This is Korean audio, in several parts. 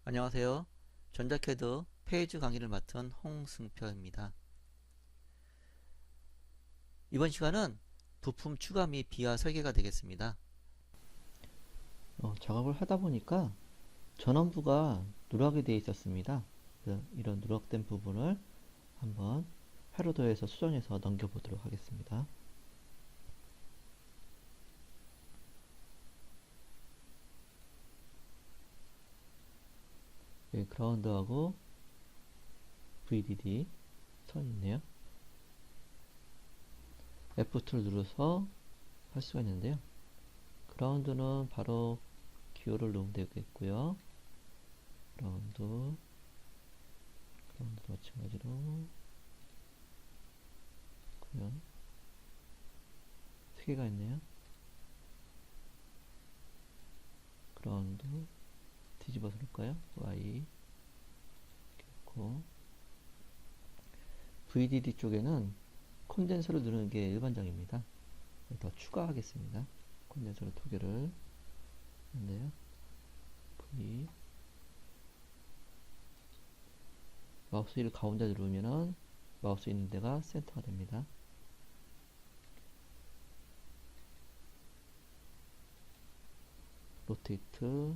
안녕하세요. 전자캐드 페이지 강의를 맡은 홍승표입니다. 이번 시간은 부품 추가 및 비하 설계가 되겠습니다. 작업을 하다 보니까 전원부가 누락이 되어 있었습니다. 그래서 이런 누락된 부분을 한번 회로도에서 수정해서 넘겨보도록 하겠습니다. 여기 그라운드하고 VDD 선 있네요. F2를 눌러서 할 수가 있는데요. 그라운드는 바로 기호를 넣으면 되겠고요. 그라운드도 마찬가지로 그러면 세 개가 있네요. 그라운드 뒤집어서 놓을까요? Y 이렇게 VDD 쪽에는 콘덴서를 누르는 게 일반적입니다. 더 추가하겠습니다. 콘덴서를 두 개를 했는데요. V 마우스 를 가운데 누르면은 마우스 있는 데가 센터가 됩니다. 로테이트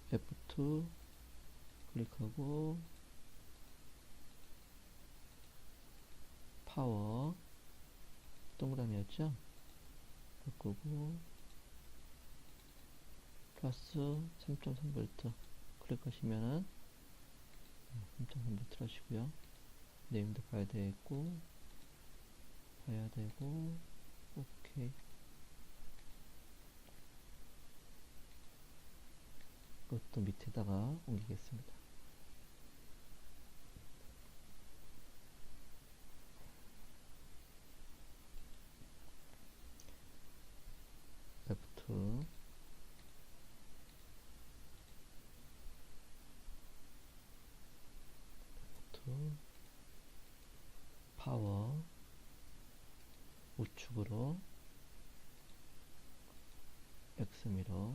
F2 클릭하고 파워 동그라미였죠? 바꾸고 플러스 3.3V 클릭하시면은 3.3V 하시고요. 네임도 봐야 되고 오케이. 이것도 밑에다가 옮기겠습니다. F2 파워 우측으로 X미러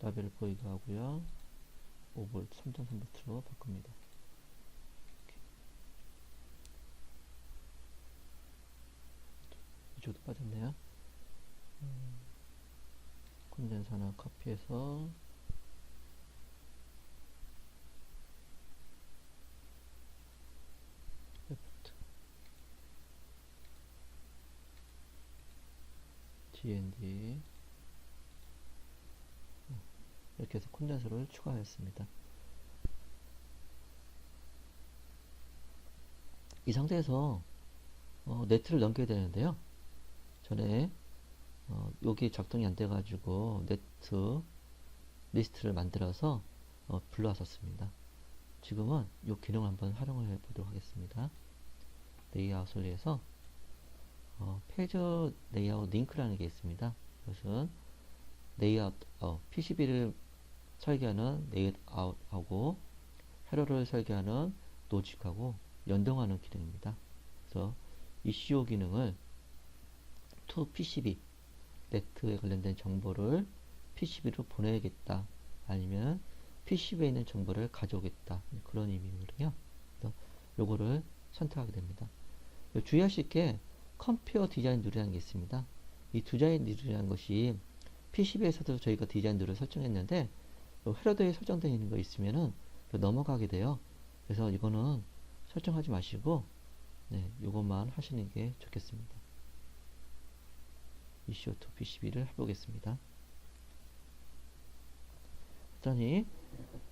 라벨 보이게 하고요. 5V 3.3V로 바꿉니다. 이쪽도 빠졌네요. 콘덴서 하나 카피해서 레프트 GND 이렇게 해서 콘덴서를 추가하였습니다. 이 상태에서 네트를 넘겨야 되는데요. 전에 여기 작동이 안 돼가지고 네트 리스트를 만들어서 불러왔었습니다. 지금은 이 기능을 한번 활용을 해보도록 하겠습니다. 레이아웃을 위해서 페이지 레이아웃 링크라는 게 있습니다. 이것은 레이아웃 PCB를 설계하는 레이아웃하고 회로를 설계하는 로직하고 연동하는 기능입니다. 그래서 ECO 기능을 to PCB 네트에 관련된 정보를 PCB로 보내야겠다, 아니면 PCB에 있는 정보를 가져오겠다, 그런 의미거든요. 그래서 요거를 선택하게 됩니다. 주의하실 게 컴페어 디자인 룰이라는 게 있습니다. 이 디자인 룰이라는 것이 PCB에서도 저희가 디자인 룰을 설정했는데 회로도에 설정되어 있는 거 있으면은 넘어가게 돼요. 그래서 이거는 설정하지 마시고 요것만 하시는 게 좋겠습니다. ECO2 PCB를 해보겠습니다. 그랬더니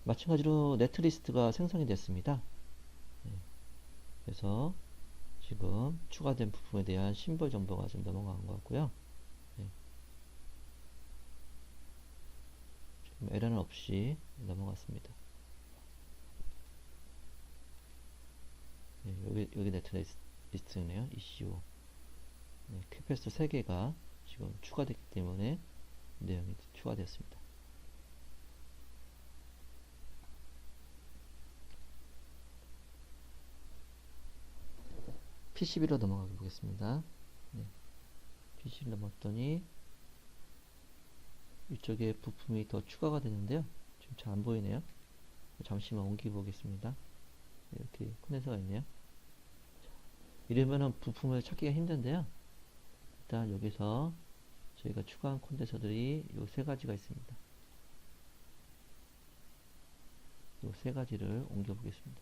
마찬가지로 네트리스트가 생성이 됐습니다. 그래서 지금 추가된 부품에 대한 심벌 정보가 좀 넘어간 것 같고요. 지금 에러는 없이 넘어갔습니다. 여기 네트리스트네요. ECO 캐패시터 3개가 지금 추가됐기 때문에 내용이 추가되었습니다. PCB로 넘어가 보겠습니다. 1cm를 넘었더니 이쪽에 부품이 더 추가가 되는데요. 지금 잘 안 보이네요. 잠시만 옮겨 보겠습니다. 이렇게 콘덴서가 있네요. 이러면은 부품을 찾기가 힘든데요. 일단 여기서 저희가 추가한 콘덴서들이 요 세 가지가 있습니다. 요 세 가지를 옮겨 보겠습니다.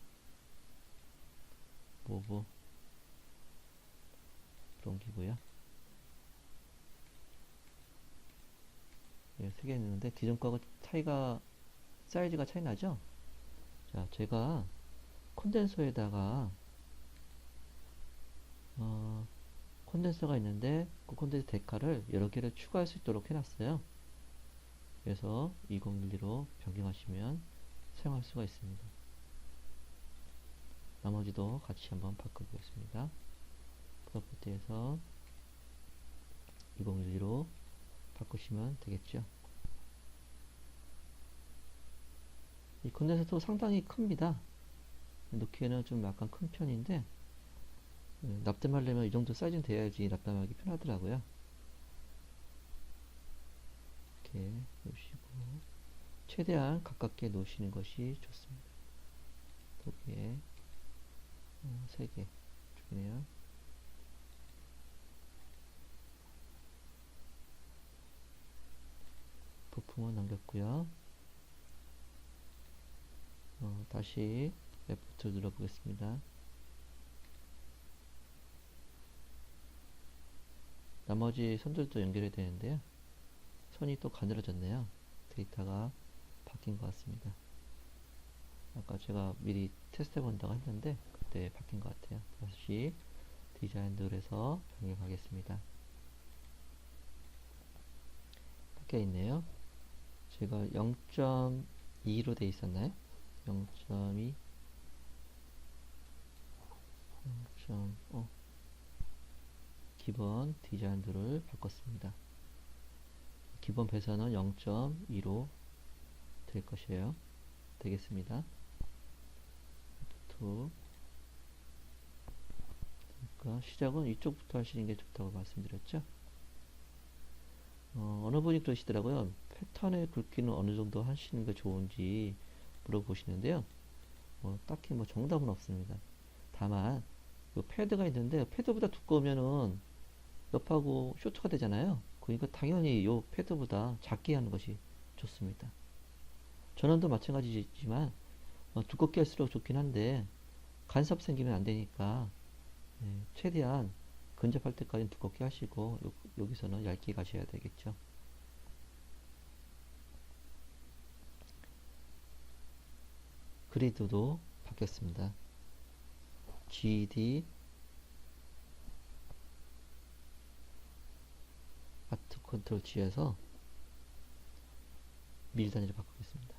모브 옮기고요. 네, 세 개 있는데 기존 거하고 사이즈가 차이 나죠? 자, 제가 콘덴서에다가 콘덴서가 있는데 그 콘덴서 데카를 여러 개를 추가할 수 있도록 해놨어요. 그래서 2012로 변경하시면 사용할 수가 있습니다. 나머지도 같이 한번 바꿔보겠습니다. 프로퍼티에서 2012로 바꾸시면 되겠죠. 이 콘덴서도 상당히 큽니다. 놓기에는 좀 약간 큰 편인데 납땜하려면 이 정도 사이즈는 돼야지 납땜하기 편하더라고요. 이렇게 놓으시고 최대한 가깝게 놓으시는 것이 좋습니다. 두 개, 세 개 쪽이네요. 부품은 넘겼고요. 다시 F2 눌러보겠습니다. 나머지 선들도 연결해야 되는데요. 선이 또 가늘어졌네요. 데이터가 바뀐 것 같습니다. 아까 제가 미리 테스트 해본다고 했는데 그때 바뀐 것 같아요. 다시 디자인 룰에서 변경하겠습니다. 바뀌어 있네요. 제가 0.2로 돼 있었나요? 0.2 기본 디자인들을 바꿨습니다. 기본 배선은 0.2로 될 것이에요. 되겠습니다. 그러니까 시작은 이쪽부터 하시는 게 좋다고 말씀드렸죠. 어느 분이 그러시더라고요. 패턴의 굵기는 어느 정도 하시는 게 좋은지 물어보시는데요. 딱히 정답은 없습니다. 다만 그 패드가 있는데 패드보다 두꺼우면은 옆하고 쇼트가 되잖아요. 그러니까 당연히 요 패드보다 작게 하는 것이 좋습니다. 전원도 마찬가지지만 두껍게 할수록 좋긴 한데 간섭 생기면 안 되니까 최대한 근접할 때까지는 두껍게 하시고 여기서는 얇게 가셔야 되겠죠. 그리드도 바뀌었습니다. GD 아트 컨트롤 G에서 미리 단위를 바꾸겠습니다.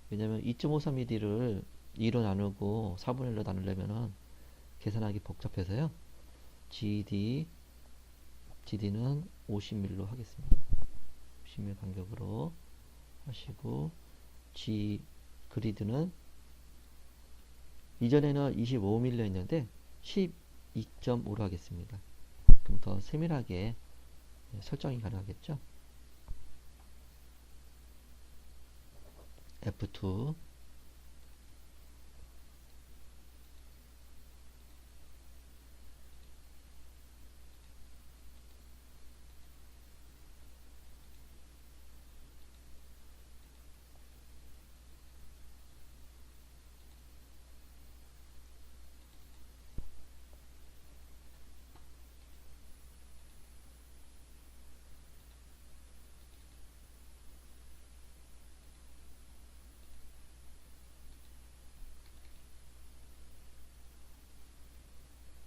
왜냐면 2.53mm를 2로 나누고 4분의 1로 나누려면은 계산하기 복잡해서요. GD는 50mm로 하겠습니다. 50mm 간격으로 하시고 그리드는 이전에는 25mm 였는데 12.5로 하겠습니다. 그럼 더 세밀하게 설정이 가능하겠죠. F2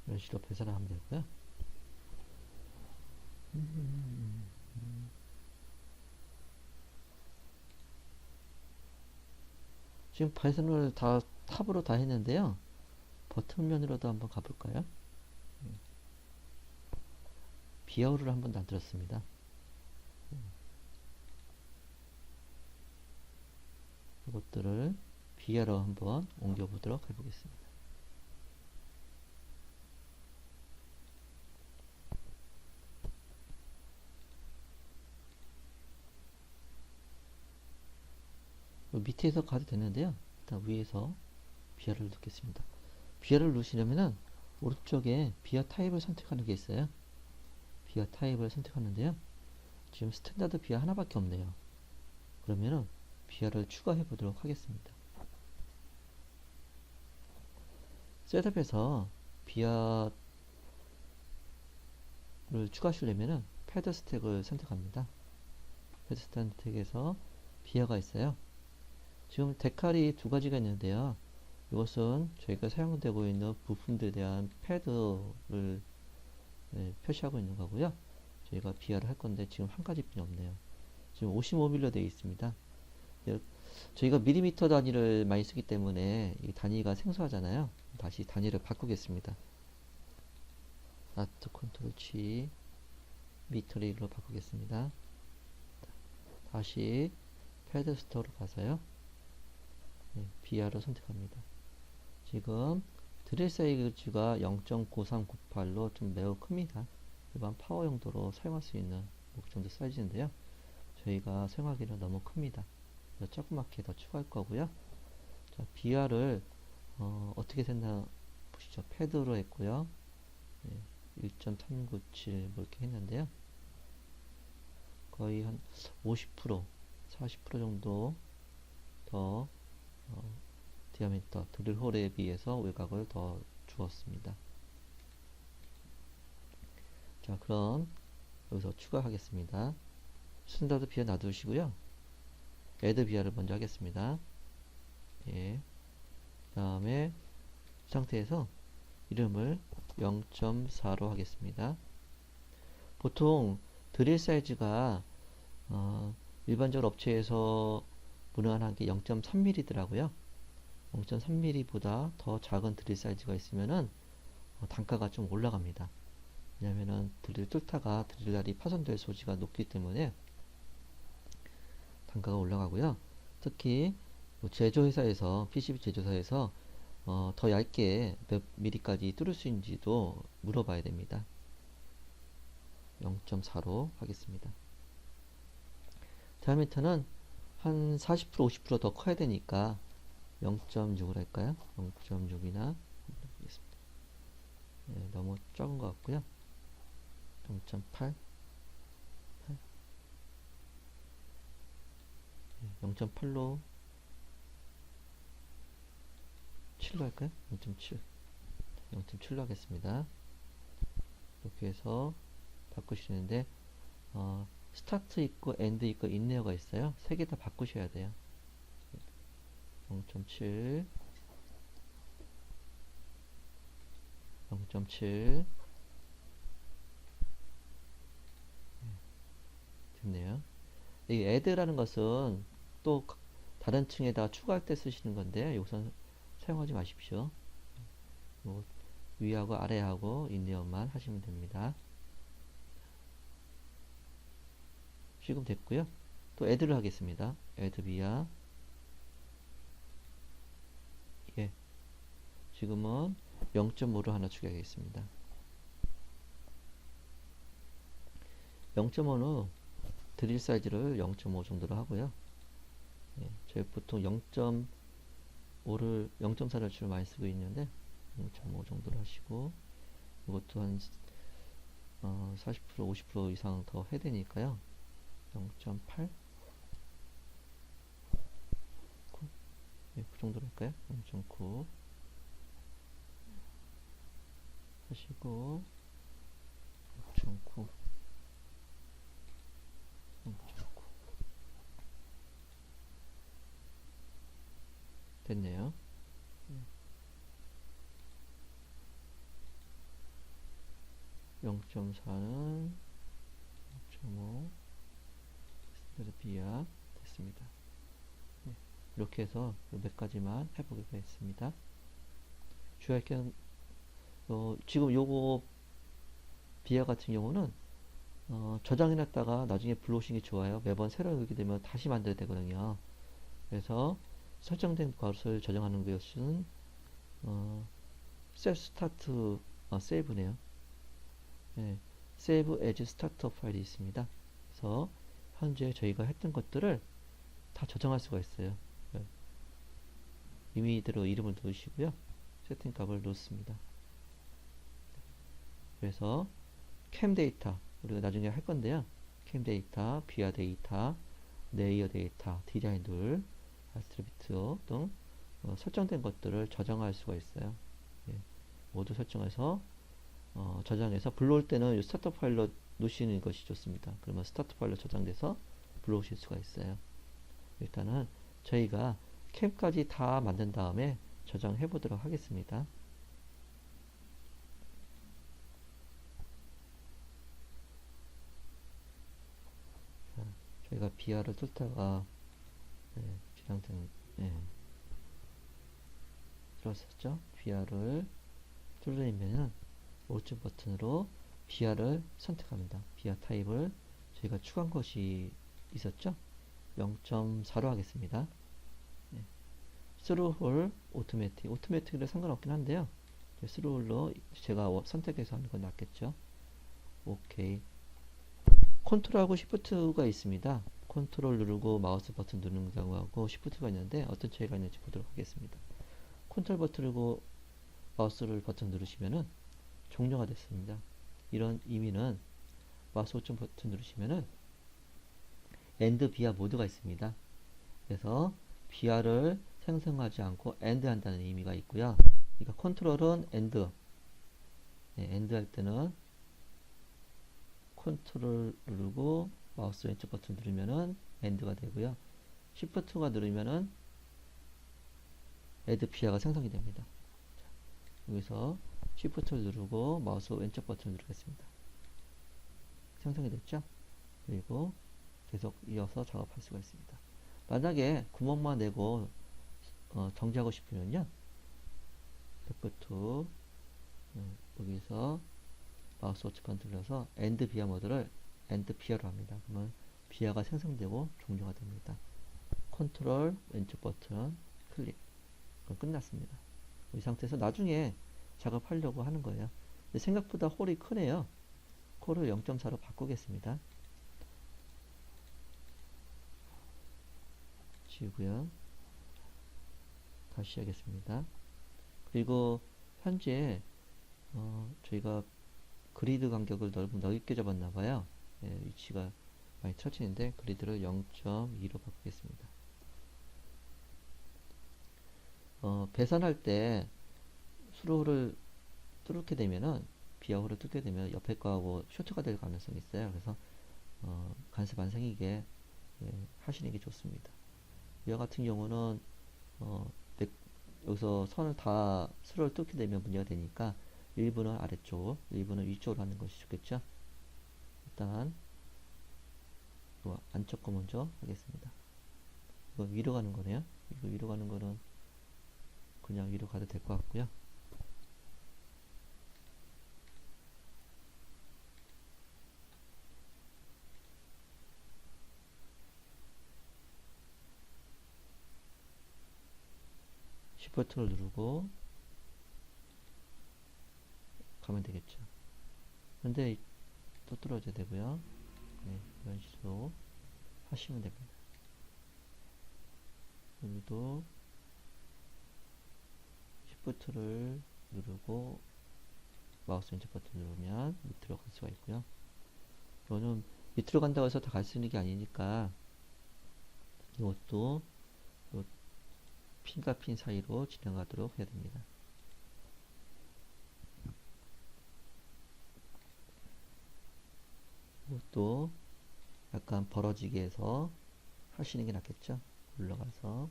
이런 식으로 배선을 하면 되고요. 지금 배선을 다 탑으로 다 했는데요. 버튼면으로도 한번 가볼까요? 비어를 한 번도 안 들었습니다. 이것들을 비어로 한번 옮겨보도록 해보겠습니다. 밑에서 가도 되는데요. 일단 위에서 비아를 넣겠습니다. 비아를 누르시려면은 오른쪽에 비아 타입을 선택하는 게 있어요. 비아 타입을 선택하는데요. 지금 스탠다드 비아 하나밖에 없네요. 그러면은 비아를 추가해 보도록 하겠습니다. 셋업에서 비아를 추가하시려면은 패드 스택을 선택합니다. 패드 스택에서 비아가 있어요. 지금 데칼이 두 가지가 있는데요. 이것은 저희가 사용되고 있는 부품들에 대한 패드를 표시하고 있는 거고요. 저희가 비하를 할 건데 지금 한 가지뿐이 없네요. 지금 55mm 되어 있습니다. 저희가 밀리미터 단위를 많이 쓰기 때문에 이 단위가 생소하잖아요. 다시 단위를 바꾸겠습니다. 아트 컨트롤 G 미터리로 바꾸겠습니다. 다시 패드 스토어로 가서요. 비하를 선택합니다. 지금 드릴 사이즈가 0.9398로 좀 매우 큽니다. 일반 파워 용도로 사용할 수 있는 그 정도 사이즈인데요. 저희가 사용하기는 너무 큽니다. 그래서 조그맣게 더 추가할 거고요. 자, 비아를 어떻게 됐나 보시죠. 패드로 했고요. 1.397 뭐 이렇게 했는데요. 거의 한 50%, 40% 정도 더 디아미터 드릴 홀에 비해서 외곽을 더 주었습니다. 자, 그럼 여기서 추가하겠습니다. 스탠다드 비아 놔두시고요. 애드 비아를 먼저 하겠습니다. 예. 그 다음에 이 상태에서 이름을 0.4로 하겠습니다. 보통 드릴 사이즈가 일반적으로 업체에서 무난한 게 0.3mm더라고요. 0.3mm보다 더 작은 드릴 사이즈가 있으면은 단가가 좀 올라갑니다. 왜냐면은 드릴 뚫다가 드릴날이 파손될 소지가 높기 때문에 단가가 올라가고요. 특히 제조회사에서 PCB 제조사에서 더 얇게 몇 mm까지 뚫을 수 있는지도 물어봐야 됩니다. 0.4로 하겠습니다. 디아미터는 한 40% 50%더 커야 되니까 0.6을 할까요? 0.6이나 하겠습니다. 네, 너무 적은 것 같고요. 0.8 0.8로 7로 할까요? 0.7 0.7로 하겠습니다. 이렇게 해서 바꾸시는데 스타트 있고 엔드 있고 인레어가 있어요. 세 개 다 바꾸셔야 돼요. 0.7 0.7 됐네요. 이 add라는 것은 또 다른 층에다 추가할 때 쓰시는 건데 여기서 사용하지 마십시오. 위하고 아래하고 인레어만 하시면 됩니다. 지금 됐고요. 또 add를 하겠습니다. add via 예, 지금은 0.5로 하나 추가하겠습니다. 0.5는 드릴 사이즈를 0.5 정도로 하고요. 저희 보통 0.5를 0.4를 주로 많이 쓰고 있는데 0.5 정도로 하시고 이것도 한 40% 50% 이상 더 해야 되니까요. 0.8 그 정도로 할까요? 0.9 하시고 0.9 됐네요. 0.4는 0.5 스탠다드 비아 됐습니다. 이렇게 해서 몇 가지만 해보기가 했습니다. 주의할 게 지금 요거 비아 같은 경우는 저장해놨다가 나중에 불러오시는 게 좋아요. 매번 새로 열게 되면 다시 만들어야 되거든요. 그래서 설정된 것을 저장하는 것은 셀프 스타트 세이브네요. 네, Save as Starter 파일이 있습니다. 그래서 현재 저희가 했던 것들을 다 저장할 수가 있어요. 임의대로 이름을 넣으시고요. 세팅값을 놓습니다. 그래서 캠 데이터 우리가 나중에 할 건데요. 캠 데이터, 비아 데이터, 레이어 데이터, 디자인 툴, 아트리뷰트 등 설정된 것들을 저장할 수가 있어요. 예, 모두 설정해서 저장해서 불러올 때는 이 스타트 파일로 놓으시는 것이 좋습니다. 그러면 스타트 파일로 저장돼서 불러오실 수가 있어요. 일단은 저희가 캠까지 다 만든 다음에 저장해 보도록 하겠습니다. 자, 저희가 비아를 뚫다가 지랑등 들었었죠. 비아를 뚫리면은 오른쪽 버튼으로 비아를 선택합니다. 비아 타입을 저희가 추가한 것이 있었죠. 0.4로 하겠습니다. 스루홀 오토매틱 오토매틱으로 상관없긴 한데요. 스루홀로 제가 선택해서 하는 건 낫겠죠. 오케이. 컨트롤하고 시프트가 있습니다. 컨트롤 누르고 마우스 버튼 누르는 경우하고 시프트가 있는데 어떤 차이가 있는지 보도록 하겠습니다. 컨트롤 버튼 누르고 마우스를 버튼 누르시면은 종료가 됐습니다. 이런 의미는 마우스 오점 버튼 누르시면은 엔드 비아 모드가 있습니다. 그래서 비아를 생성하지 않고 엔드 한다는 의미가 있고요. 그러니까 컨트롤은 엔드, 엔드 할 때는 컨트롤 누르고 마우스 왼쪽 버튼 누르면은 엔드가 되고요. 시프트가 누르면은 엔드 비아가 생성이 됩니다. 자, 여기서 시프트를 누르고 마우스 왼쪽 버튼 누르겠습니다. 생성이 됐죠? 그리고 계속 이어서 작업할 수가 있습니다. 만약에 구멍만 내고 정지하고 싶으면요, F2 여기서 마우스 오츠판 눌러서 엔드 비아 모드를 엔드 비아로 합니다. 그러면 비아가 생성되고 종료가 됩니다. 컨트롤 왼쪽 버튼 클릭. 그럼 끝났습니다. 이 상태에서 나중에 작업하려고 하는 거예요. 생각보다 홀이 크네요. 홀을 0.4로 바꾸겠습니다. 지우고요. 다시 하겠습니다. 그리고 현재 저희가 그리드 간격을 넓게 잡았나봐요. 위치가 많이 처지는데 그리드를 0.2로 바꾸겠습니다. 배선할 때 수로를 뚫게 되면은 비아호를 뚫게 되면 옆에 거하고 쇼트가 될 가능성이 있어요. 그래서 간섭 안 생기게 하시는 게 좋습니다. 이와 같은 경우는 여기서 선을 다 수로를 뚫게 되면 문제가 되니까 일부는 아래쪽, 일부는 위쪽으로 하는 것이 좋겠죠. 일단 안쪽 거 먼저 하겠습니다. 이거 위로 가는 거네요. 이거 위로 가는 거는 그냥 위로 가도 될 것 같고요. 시프트를 누르고 가면 되겠죠. 근데 또 뚫어줘야 되고요. 이런 식으로 하시면 됩니다. 여기도 시프트를 누르고 마우스 왼쪽 버튼 누르면 밑으로 갈 수가 있고요. 이거는 밑으로 간다고 해서 다 갈 수 있는 게 아니니까 이것도 핀과 핀 사이로 진행하도록 해야 됩니다. 이것도 약간 벌어지게 해서 하시는 게 낫겠죠? 올라가서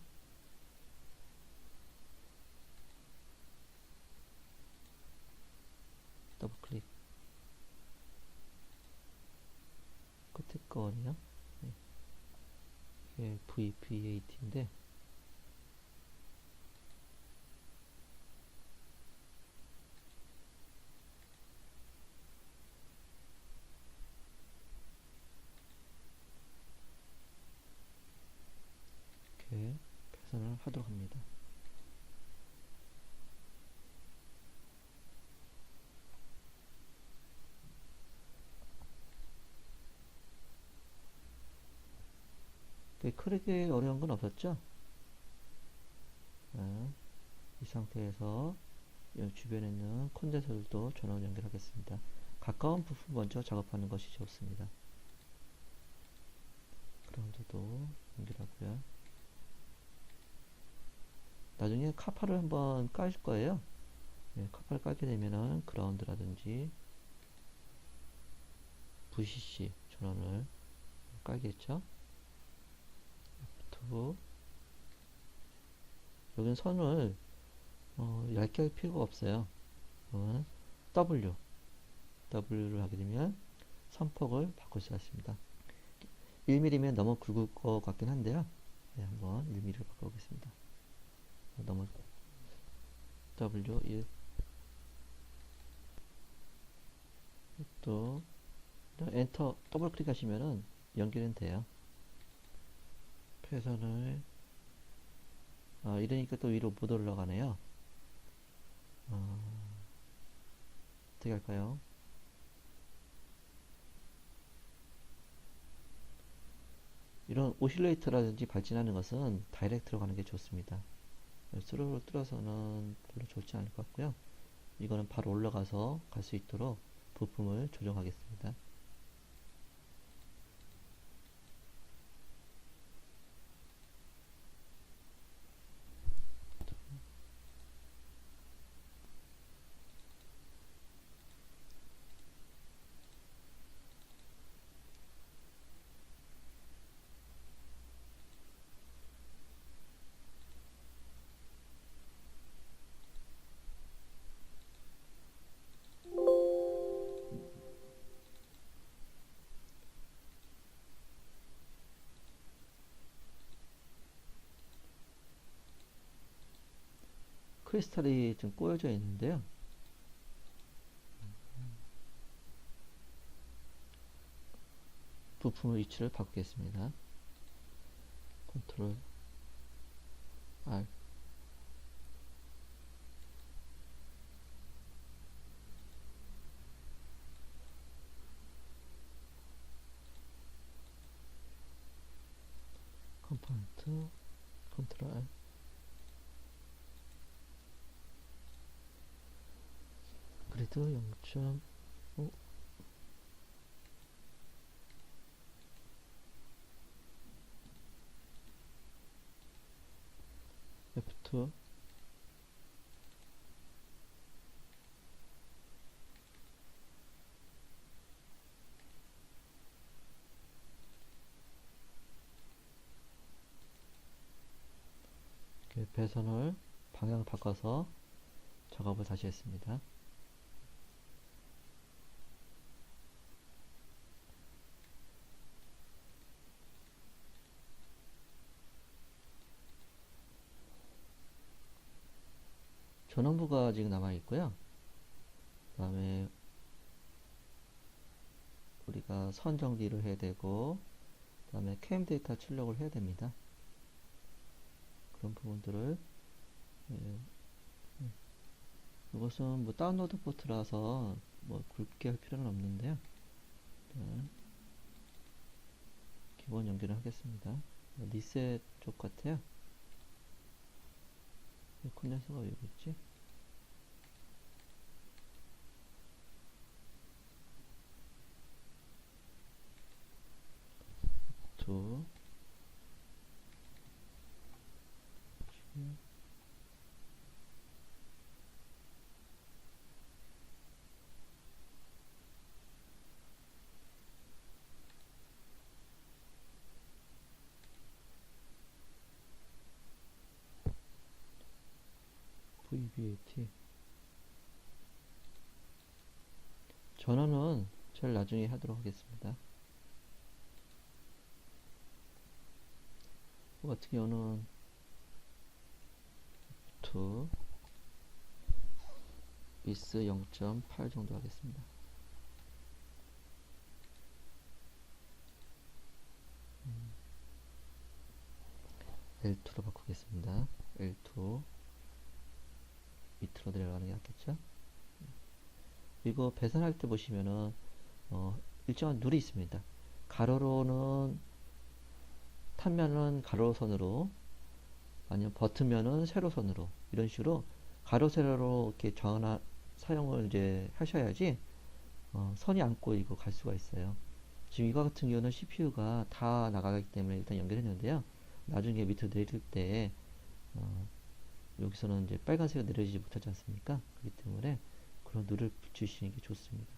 더블 클릭. 끝에 거네요. 이게 VP8인데 이렇게 배선을 하도록 합니다. 크게 어려운 건 없었죠? 자, 이 상태에서 이 주변에 있는 콘덴서들도 전원 연결하겠습니다. 가까운 부분 먼저 작업하는 것이 좋습니다. 그라운드도 연결하고요. 나중에 카파를 한번 깔 거예요. 네, 카파를 깔게 되면은 그라운드라든지 VCC 전원을 깔겠죠. 또 여기는 선을 얇게 할 필요가 없어요. W를 하게 되면 선폭을 바꿀 수가 있습니다. 1mm면 너무 굵을 것 같긴 한데요. 네, 한번 1mm를 바꿔보겠습니다. 너무 W1 또 엔터 더블 클릭하시면은 연결은 돼요. 패선을 이러니까 또 위로 못 올라가네요. 어떻게 할까요? 이런 오실레이터라든지 발진하는 것은 다이렉트로 가는 게 좋습니다. 스로로 뚫어서는 별로 좋지 않을 것 같고요. 이거는 바로 올라가서 갈 수 있도록 부품을 조정하겠습니다. 크리스탈이 좀 꼬여져 있는데요. 부품의 위치를 바꾸겠습니다. 컨트롤 R 컴포넌트 컨트롤 R 그래도 0.5 F2 이렇게 배선을 방향을 바꿔서 작업을 다시 했습니다. 전원부가 지금 남아 있고요. 그 다음에 우리가 선 정리를 해야 되고, 그 다음에 캠 데이터 출력을 해야 됩니다. 그런 부분들을 예, 이것은 뭐 다운로드 포트라서 뭐 굵게 할 필요는 없는데요. 기본 연결을 하겠습니다. 리셋 쪽 같아요. 콘덴서가 왜 여기 있지? 두 VBAT 전원은 제일 나중에 하도록 하겠습니다. 같은 경우는 2 비스 0.8 정도 하겠습니다. L2로 바꾸겠습니다. L2 밑으로 내려가는 게 낫겠죠? 이거 배선할 때 보시면은 일정한 룰이 있습니다. 가로로는 탄면은 가로선으로 아니면 버튼면은 세로선으로 이런 식으로 가로 세로로 이렇게 전화 사용을 이제 하셔야지 선이 안 꼬이고 갈 수가 있어요. 지금 이거 같은 경우는 CPU가 다 나가기 때문에 일단 연결했는데요. 나중에 밑으로 내릴 때 어, 여기서는 이제 빨간색이 내려지지 못하지 않습니까? 그렇기 때문에 그런 누를 붙이시는 게 좋습니다.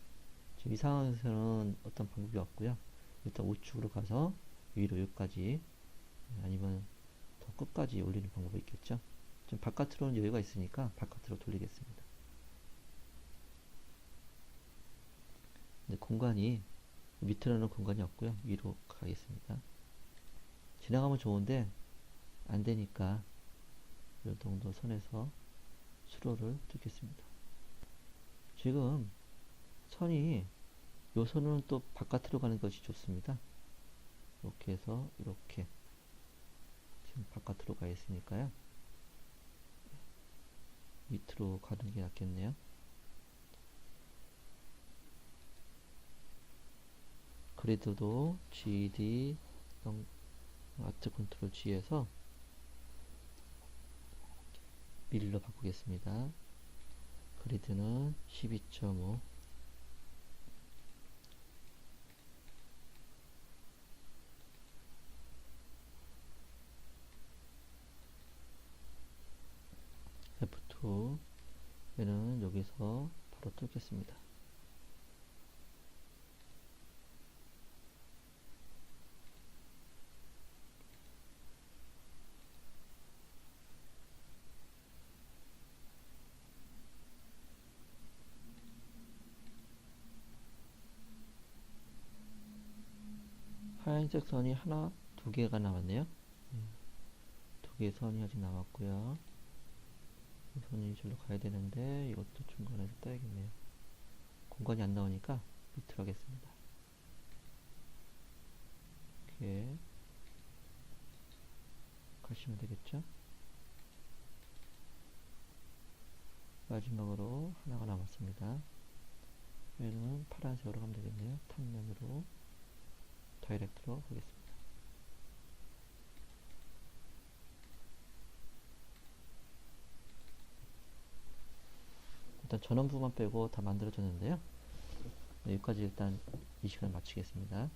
지금 이 상황에서는 어떤 방법이 없고요. 일단 우측으로 가서 위로 여기까지 아니면 더 끝까지 올리는 방법이 있겠죠. 좀 바깥으로는 여유가 있으니까 바깥으로 돌리겠습니다. 근데 공간이 밑으로는 공간이 없고요. 위로 가겠습니다. 지나가면 좋은데 안 되니까 이 정도 선에서 수로를 뚫겠습니다. 지금 선이 요 선은 또 바깥으로 가는 것이 좋습니다. 이렇게 해서 이렇게 지금 바깥으로 가 있으니까요. 밑으로 가는 게 낫겠네요. 그리드도 GD 아트 컨트롤 G에서 밀로 바꾸겠습니다. 그리드는 12.5 F2 얘는 여기서 바로 뚫겠습니다. 하얀색 선이 하나, 두 개가 남았네요. 두 개의 선이 아직 남았고요. 이 선이 절로 가야 되는데 이것도 중간에서 떠야겠네요. 공간이 안 나오니까 밑으로 하겠습니다. 이렇게 가시면 되겠죠. 마지막으로 하나가 남았습니다. 얘는 파란색으로 가면 되겠네요. 탑면으로 다이렉트로 하겠습니다. 일단 전원부만 빼고 다 만들어졌는데요. 여기까지 일단 이 시간 마치겠습니다.